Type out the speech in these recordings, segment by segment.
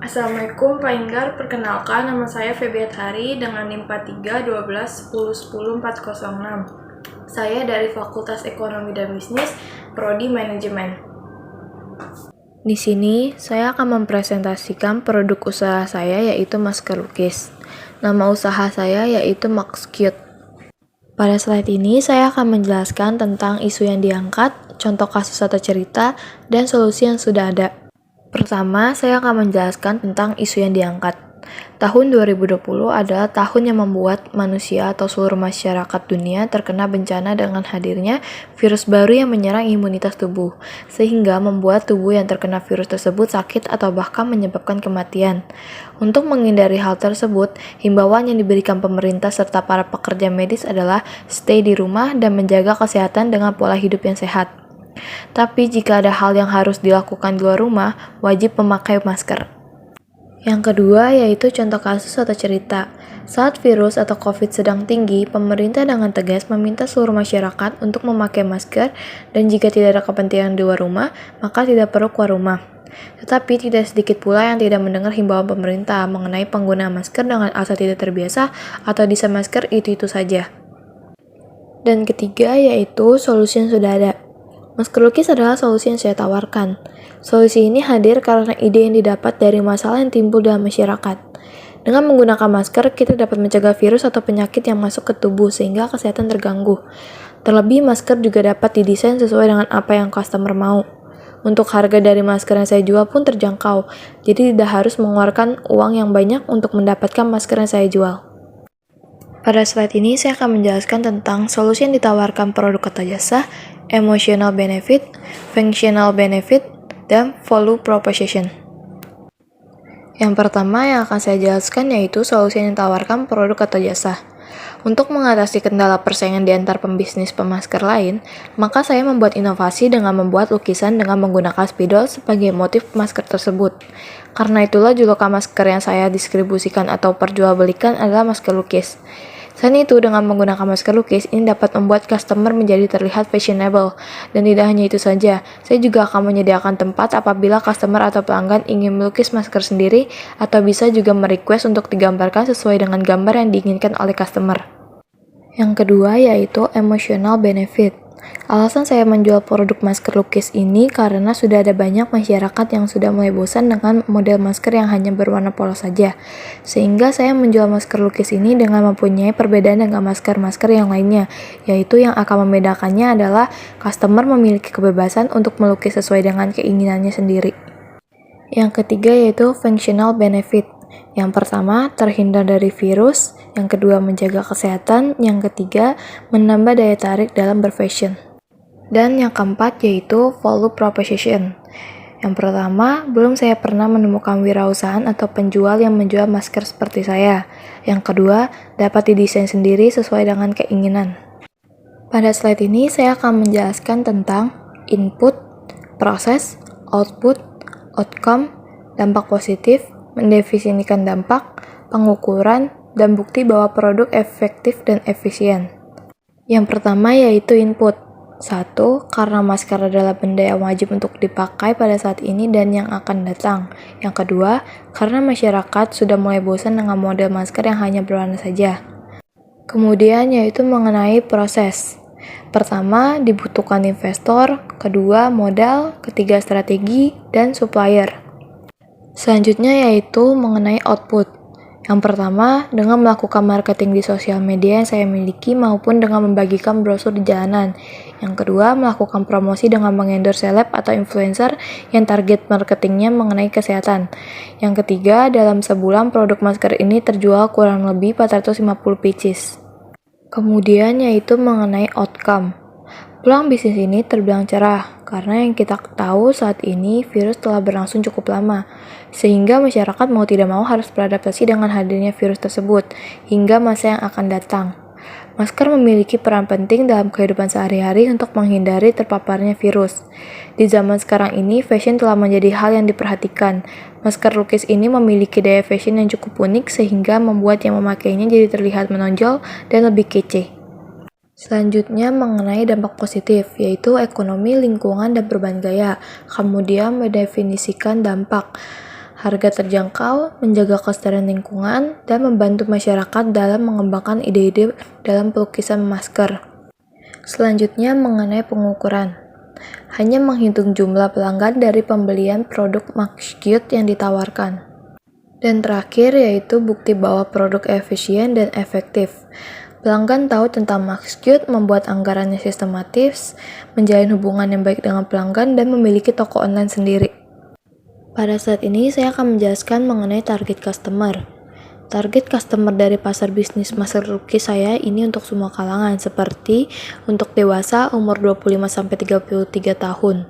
Assalamualaikum Pak Inggar, perkenalkan nama saya Febiathari dengan NIM 431210100406. Saya dari Fakultas Ekonomi dan Bisnis, Prodi Manajemen. Di sini, saya akan mempresentasikan produk usaha saya yaitu masker lukis. Nama usaha saya yaitu Max Cute. Pada slide ini, saya akan menjelaskan tentang isu yang diangkat, contoh kasus atau cerita, dan solusi yang sudah ada. Pertama, saya akan menjelaskan tentang isu yang diangkat. Tahun 2020 adalah tahun yang membuat manusia atau seluruh masyarakat dunia terkena bencana dengan hadirnya virus baru yang menyerang imunitas tubuh, sehingga membuat tubuh yang terkena virus tersebut sakit atau bahkan menyebabkan kematian. Untuk menghindari hal tersebut, himbauan yang diberikan pemerintah serta para pekerja medis adalah stay di rumah dan menjaga kesehatan dengan pola hidup yang sehat. Tapi jika ada hal yang harus dilakukan di luar rumah, wajib memakai masker. Yang kedua yaitu contoh kasus atau cerita. Saat virus atau COVID sedang tinggi, pemerintah dengan tegas meminta seluruh masyarakat untuk memakai masker dan jika tidak ada kepentingan di luar rumah, maka tidak perlu keluar rumah. Tetapi tidak sedikit pula yang tidak mendengar himbauan pemerintah mengenai penggunaan masker dengan alasan tidak terbiasa atau desain masker itu saja. Dan ketiga yaitu solusi yang sudah ada. Masker lukis adalah solusi yang saya tawarkan. Solusi ini hadir karena ide yang didapat dari masalah yang timbul dalam masyarakat. Dengan menggunakan masker, kita dapat mencegah virus atau penyakit yang masuk ke tubuh sehingga kesehatan terganggu. Terlebih, masker juga dapat didesain sesuai dengan apa yang customer mau. Untuk harga dari masker yang saya jual pun terjangkau, jadi tidak harus mengeluarkan uang yang banyak untuk mendapatkan masker yang saya jual. Pada slide ini, saya akan menjelaskan tentang solusi yang ditawarkan produk atau jasa, emotional benefit, functional benefit, dan value proposition. Yang pertama yang akan saya jelaskan yaitu solusi yang ditawarkan produk atau jasa. Untuk mengatasi kendala persaingan di antar pembisnis pemasker lain, maka saya membuat inovasi dengan membuat lukisan dengan menggunakan spidol sebagai motif masker tersebut. Karena itulah julukan masker yang saya distribusikan atau perjualbelikan adalah masker lukis. Selain itu, dengan menggunakan masker lukis, ini dapat membuat customer menjadi terlihat fashionable. Dan tidak hanya itu saja, saya juga akan menyediakan tempat apabila customer atau pelanggan ingin melukis masker sendiri, atau bisa juga merequest untuk digambarkan sesuai dengan gambar yang diinginkan oleh customer. Yang kedua yaitu emotional benefit. Alasan saya menjual produk masker lukis ini karena sudah ada banyak masyarakat yang sudah mulai bosan dengan model masker yang hanya berwarna polos saja. Sehingga saya menjual masker lukis ini dengan mempunyai perbedaan dengan masker-masker yang lainnya, yaitu yang akan membedakannya adalah customer memiliki kebebasan untuk melukis sesuai dengan keinginannya sendiri. Yang ketiga yaitu functional benefit. Yang pertama, terhindar dari virus. Yang kedua, menjaga kesehatan. Yang ketiga, menambah daya tarik dalam berfashion. Dan yang keempat yaitu value proposition. Yang pertama, belum saya pernah menemukan wirausahaan atau penjual yang menjual masker seperti saya. Yang kedua, dapat didesain sendiri sesuai dengan keinginan. Pada slide ini, saya akan menjelaskan tentang input, proses, output, outcome, dampak positif, mendefinisikan dampak, pengukuran, dan bukti bahwa produk efektif dan efisien. Yang pertama yaitu input. 1. Karena masker adalah benda yang wajib untuk dipakai pada saat ini dan yang akan datang. Yang kedua, karena masyarakat sudah mulai bosan dengan model masker yang hanya berwarna saja. Kemudian yaitu mengenai proses. Pertama, dibutuhkan investor, kedua, modal, ketiga, strategi, dan supplier. Selanjutnya yaitu mengenai output. Yang pertama, dengan melakukan marketing di sosial media yang saya miliki maupun dengan membagikan brosur di jalanan. Yang kedua, melakukan promosi dengan mengendorse seleb atau influencer yang target marketingnya mengenai kesehatan. Yang ketiga, dalam sebulan produk masker ini terjual kurang lebih 450 pieces. Kemudian yaitu mengenai outcome. Peluang bisnis ini terbilang cerah, karena yang kita tahu saat ini virus telah berlangsung cukup lama, sehingga masyarakat mau tidak mau harus beradaptasi dengan hadirnya virus tersebut, hingga masa yang akan datang. Masker memiliki peran penting dalam kehidupan sehari-hari untuk menghindari terpaparnya virus. Di zaman sekarang ini, fashion telah menjadi hal yang diperhatikan. Masker lukis ini memiliki daya fashion yang cukup unik sehingga membuat yang memakainya jadi terlihat menonjol dan lebih kece. Selanjutnya mengenai dampak positif, yaitu ekonomi, lingkungan, dan perubahan gaya. Kemudian mendefinisikan dampak. harga terjangkau, menjaga kelestarian lingkungan, dan membantu masyarakat dalam mengembangkan ide-ide dalam pelukisan masker. Selanjutnya mengenai pengukuran. Hanya menghitung jumlah pelanggan dari pembelian produk Maxcute yang ditawarkan. Dan terakhir yaitu bukti bahwa produk efisien dan efektif. Pelanggan tahu tentang Maxcute, membuat anggarannya sistematis, menjalin hubungan yang baik dengan pelanggan, dan memiliki toko online sendiri. Pada saat ini saya akan menjelaskan mengenai target customer. Target customer dari pasar bisnis masker lukis saya ini untuk semua kalangan, seperti untuk dewasa umur 25-33 tahun.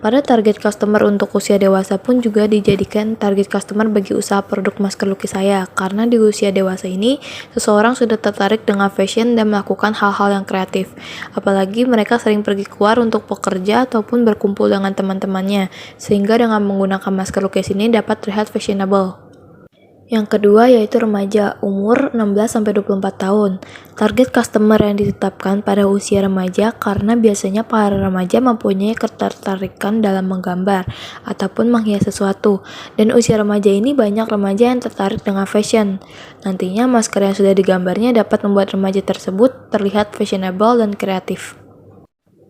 Pada target customer untuk usia dewasa pun juga dijadikan target customer bagi usaha produk masker lukis saya, karena di usia dewasa ini seseorang sudah tertarik dengan fashion dan melakukan hal-hal yang kreatif. Apalagi mereka sering pergi keluar untuk bekerja ataupun berkumpul dengan teman-temannya, sehingga dengan menggunakan masker lukis ini dapat terlihat fashionable. Yang kedua yaitu remaja, umur 16-24 tahun. Target customer yang ditetapkan pada usia remaja karena biasanya para remaja mempunyai ketertarikan dalam menggambar ataupun menghias sesuatu. Dan usia remaja ini banyak remaja yang tertarik dengan fashion. Nantinya masker yang sudah digambarnya dapat membuat remaja tersebut terlihat fashionable dan kreatif.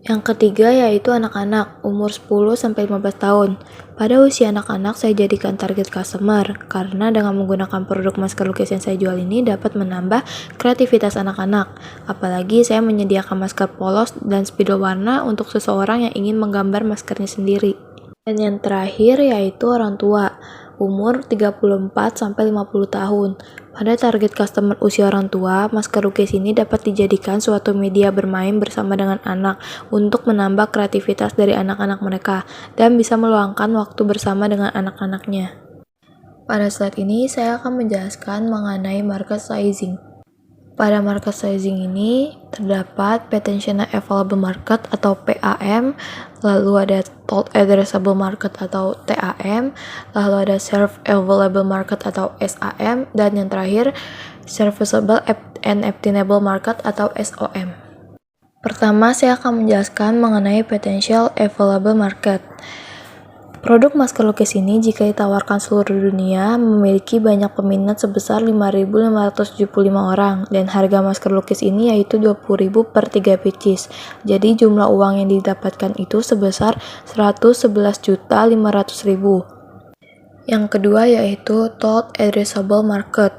Yang ketiga yaitu anak-anak, umur 10-15 tahun. Pada usia anak-anak saya jadikan target customer, karena dengan menggunakan produk masker lukis yang saya jual ini dapat menambah kreativitas anak-anak. Apalagi saya menyediakan masker polos dan spidol warna untuk seseorang yang ingin menggambar maskernya sendiri. Dan yang terakhir yaitu orang tua, umur 34-50 tahun. Pada target customer usia orang tua, masker lukis ini dapat dijadikan suatu media bermain bersama dengan anak untuk menambah kreativitas dari anak-anak mereka dan bisa meluangkan waktu bersama dengan anak-anaknya. Pada saat ini saya akan menjelaskan mengenai market sizing. Pada market sizing ini terdapat Potential Available Market atau PAM, lalu ada Total Addressable Market atau TAM, lalu ada Served Available Market atau SAM, dan yang terakhir Serviceable and Obtainable Market atau SOM. Pertama, saya akan menjelaskan mengenai Potential Available Market. Produk masker lukis ini jika ditawarkan seluruh dunia memiliki banyak peminat sebesar 5.575 orang, dan harga masker lukis ini yaitu 20.000 per 3 pieces. Jadi jumlah uang yang didapatkan itu sebesar 111.500.000. Yang kedua yaitu Total Addressable Market.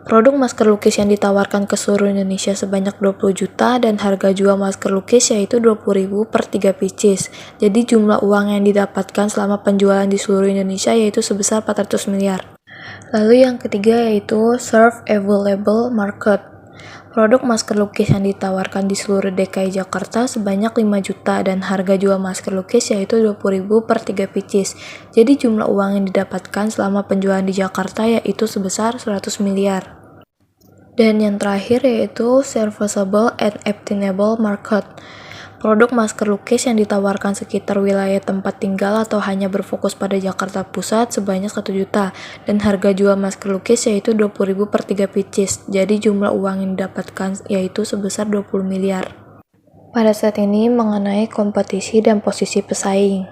Produk masker lukis yang ditawarkan ke seluruh Indonesia sebanyak 20 juta dan harga jual masker lukis yaitu 20.000 per 3 pieces. Jadi jumlah uang yang didapatkan selama penjualan di seluruh Indonesia yaitu sebesar 400 miliar. Lalu yang ketiga yaitu Served Available Market. Produk masker lukis yang ditawarkan di seluruh DKI Jakarta sebanyak 5 juta dan harga jual masker lukis yaitu 20.000 per 3 pieces. Jadi jumlah uang yang didapatkan selama penjualan di Jakarta yaitu sebesar 100 miliar. Dan yang terakhir yaitu Serviceable and Obtainable Market. Produk masker lukis yang ditawarkan sekitar wilayah tempat tinggal atau hanya berfokus pada Jakarta Pusat sebanyak 1 juta dan harga jual masker lukis yaitu 20.000 per 3 pieces. Jadi jumlah uang yang didapatkan yaitu sebesar 20 miliar. Pada saat ini mengenai kompetisi dan posisi pesaing.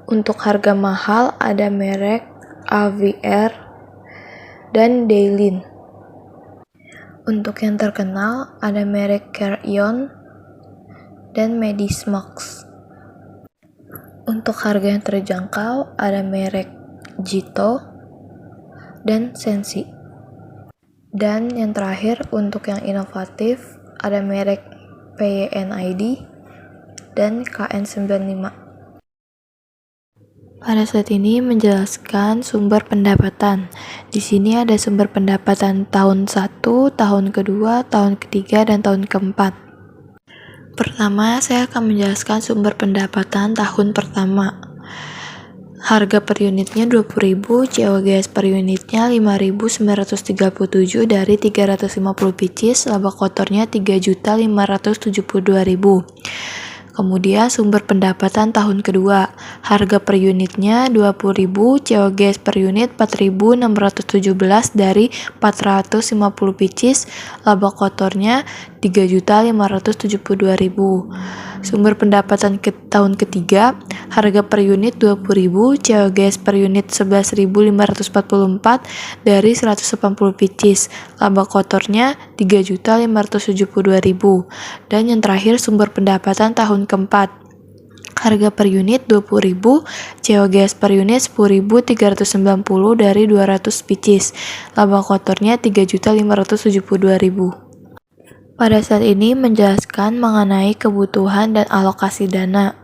Untuk harga mahal ada merek AVR dan Daylin. Untuk yang terkenal ada merek Carrion dan Medismax. Untuk harga yang terjangkau ada merek Jito dan Sensi. Dan yang terakhir untuk yang inovatif ada merek PYNID dan KN95. Pada saat ini menjelaskan sumber pendapatan. Di sini ada sumber pendapatan tahun 1, tahun kedua, tahun ketiga, dan tahun keempat. Pertama, saya akan menjelaskan sumber pendapatan tahun pertama. Harga per unitnya 20.000, COGS per unitnya 5.937 dari 350 pieces, laba kotornya 3.572.000. Kemudian sumber pendapatan tahun kedua, harga per unitnya 20.000, COGS per unit 4.617 dari 450 pieces, laba kotornya Rp3.572.000. Sumber pendapatan tahun ketiga, harga per unit Rp20.000, COGS per unit Rp11.544 dari 180 pieces, laba kotornya Rp3.572.000. Dan yang terakhir, sumber pendapatan tahun keempat, harga per unit Rp20.000, COGS per unit Rp10.390 dari 200 pieces, laba kotornya Rp3.572.000. Pada saat ini menjelaskan mengenai kebutuhan dan alokasi dana.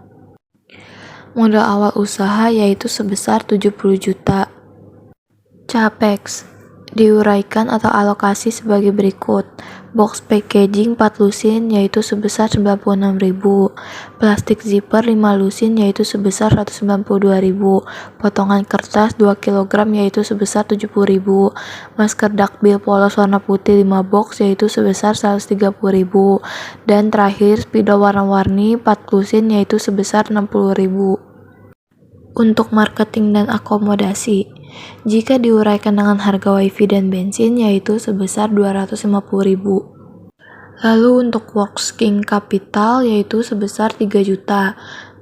Modal awal usaha yaitu sebesar 70 juta. Capex diuraikan atau alokasi sebagai berikut. Box packaging 4 lusin yaitu sebesar 96.000. Plastik zipper 5 lusin yaitu sebesar 192.000. Potongan kertas 2 kg yaitu sebesar 70.000. Masker duckbill polos warna putih 5 box yaitu sebesar 130.000. Dan terakhir spidol warna-warni 4 lusin yaitu sebesar 60.000. Untuk marketing dan akomodasi, jika diuraikan dengan harga wifi dan bensin yaitu sebesar 250.000. Lalu untuk working capital yaitu sebesar 3 juta.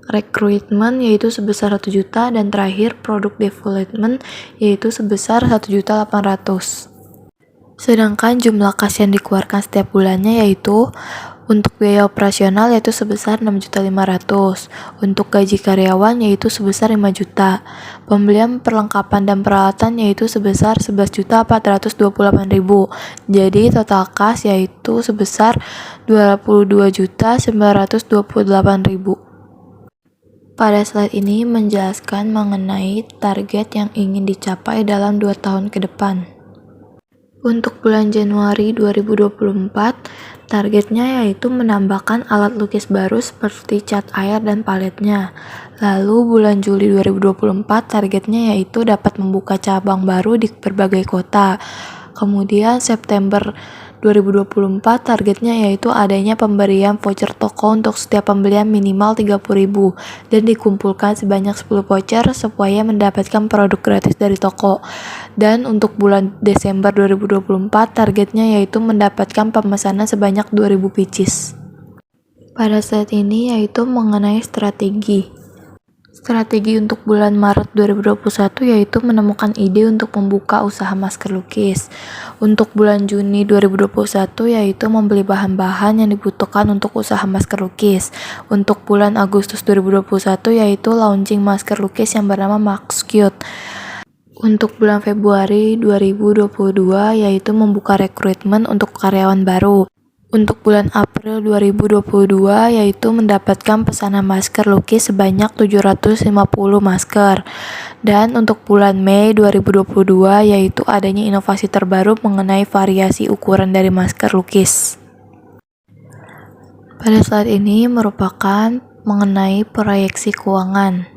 Recruitment yaitu sebesar 1 juta dan terakhir product development yaitu sebesar 1.800.000. Sedangkan jumlah kas yang dikeluarkan setiap bulannya yaitu untuk biaya operasional yaitu sebesar 6.500.000, untuk gaji karyawan yaitu sebesar 5 juta, pembelian perlengkapan dan peralatan yaitu sebesar 11.428.000. Jadi total kas yaitu sebesar 22.928.000. Pada slide ini menjelaskan mengenai target yang ingin dicapai dalam 2 tahun ke depan. Untuk bulan Januari 2024, targetnya yaitu menambahkan alat lukis baru seperti cat air dan paletnya. Lalu bulan Juli 2024, targetnya yaitu dapat membuka cabang baru di berbagai kota. Kemudian September 2024, targetnya yaitu adanya pemberian voucher toko untuk setiap pembelian minimal 30.000 dan dikumpulkan sebanyak 10 voucher supaya mendapatkan produk gratis dari toko. Dan untuk bulan Desember 2024, targetnya yaitu mendapatkan pemesanan sebanyak 2.000 pieces. Pada saat ini yaitu mengenai strategi. Strategi untuk bulan Maret 2021 yaitu menemukan ide untuk membuka usaha masker lukis. Untuk bulan Juni 2021 yaitu membeli bahan-bahan yang dibutuhkan untuk usaha masker lukis. Untuk bulan Agustus 2021 yaitu launching masker lukis yang bernama Max Cute. Untuk bulan Februari 2022 yaitu membuka rekrutmen untuk karyawan baru. Untuk bulan April 2022 yaitu mendapatkan pesanan masker lukis sebanyak 750 masker. Dan untuk bulan Mei 2022 yaitu adanya inovasi terbaru mengenai variasi ukuran dari masker lukis. Pada slide ini merupakan mengenai proyeksi keuangan.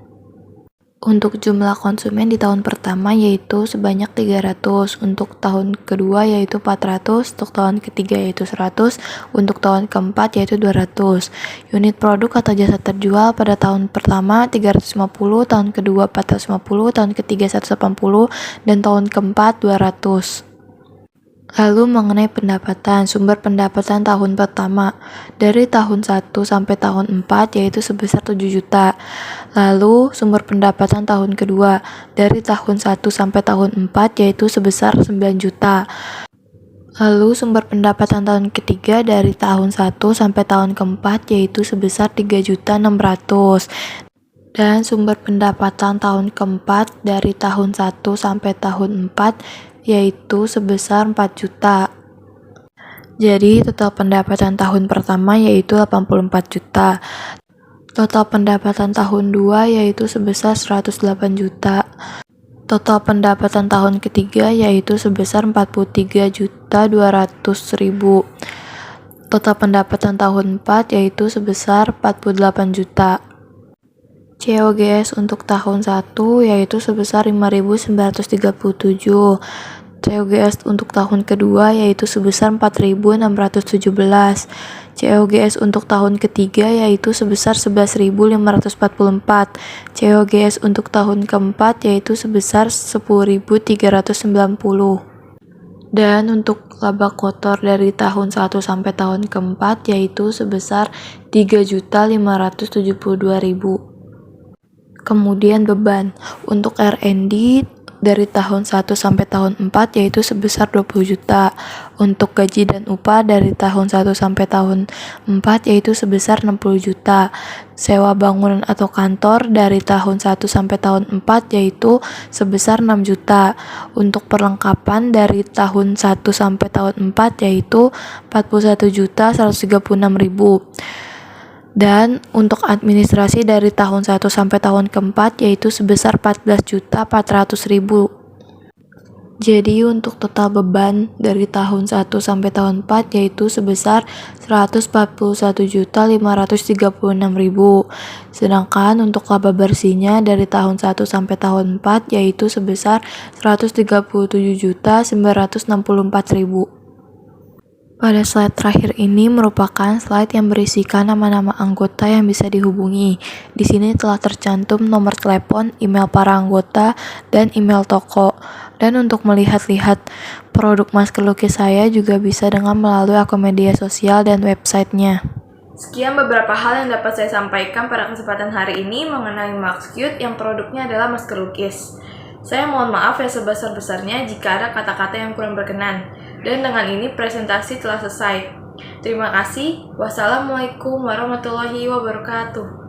Untuk jumlah konsumen di tahun pertama yaitu sebanyak 300, untuk tahun kedua yaitu 400, untuk tahun ketiga yaitu 100, untuk tahun keempat yaitu 200. Unit produk atau jasa terjual pada tahun pertama 350, tahun kedua 450, tahun ketiga 180, dan tahun keempat 200. Lalu mengenai pendapatan, sumber pendapatan tahun pertama dari tahun 1 sampai tahun 4 yaitu sebesar 7 juta. Lalu sumber pendapatan tahun kedua dari tahun 1 sampai tahun 4 yaitu sebesar 9 juta. Lalu sumber pendapatan tahun ketiga dari tahun 1 sampai tahun keempat yaitu sebesar 3.600.000. Dan sumber pendapatan tahun keempat dari tahun 1 sampai tahun 4 yaitu sebesar 4 juta. Jadi total pendapatan tahun pertama yaitu 84 juta. Total pendapatan tahun 2 yaitu sebesar 108 juta. Total pendapatan tahun ketiga yaitu sebesar 43.200.000. Total pendapatan tahun 4 yaitu sebesar 48 juta. COGS untuk tahun 1 yaitu sebesar 5.937. COGS untuk tahun kedua yaitu sebesar 4.617. COGS untuk tahun ketiga yaitu sebesar 11.544. COGS untuk tahun keempat yaitu sebesar 10.390. Dan untuk laba kotor dari tahun 1 sampai tahun keempat yaitu sebesar 3.572.000. Kemudian beban untuk R&D dari tahun 1 sampai tahun 4 yaitu sebesar 20 juta. Untuk gaji dan upah dari tahun 1 sampai tahun 4 yaitu sebesar 60 juta. Sewa bangunan atau kantor dari tahun 1 sampai tahun 4 yaitu sebesar 6 juta. Untuk perlengkapan dari tahun 1 sampai tahun 4 yaitu 41.136.000. Dan untuk administrasi dari tahun 1 sampai tahun keempat yaitu sebesar 14.400.000. Jadi untuk total beban dari tahun 1 sampai tahun 4 yaitu sebesar 141.536.000. Sedangkan untuk laba bersihnya dari tahun 1 sampai tahun 4 yaitu sebesar 137.964.000. Pada slide terakhir ini merupakan slide yang berisikan nama-nama anggota yang bisa dihubungi. Di sini telah tercantum nomor telepon, email para anggota, dan email toko. Dan untuk melihat-lihat produk masker lukis saya juga bisa dengan melalui akun media sosial dan websitenya. Sekian beberapa hal yang dapat saya sampaikan pada kesempatan hari ini mengenai Maxcute yang produknya adalah masker lukis. Saya mohon maaf ya sebesar-besarnya jika ada kata-kata yang kurang berkenan. Dan dengan ini presentasi telah selesai. Terima kasih. Wassalamualaikum warahmatullahi wabarakatuh.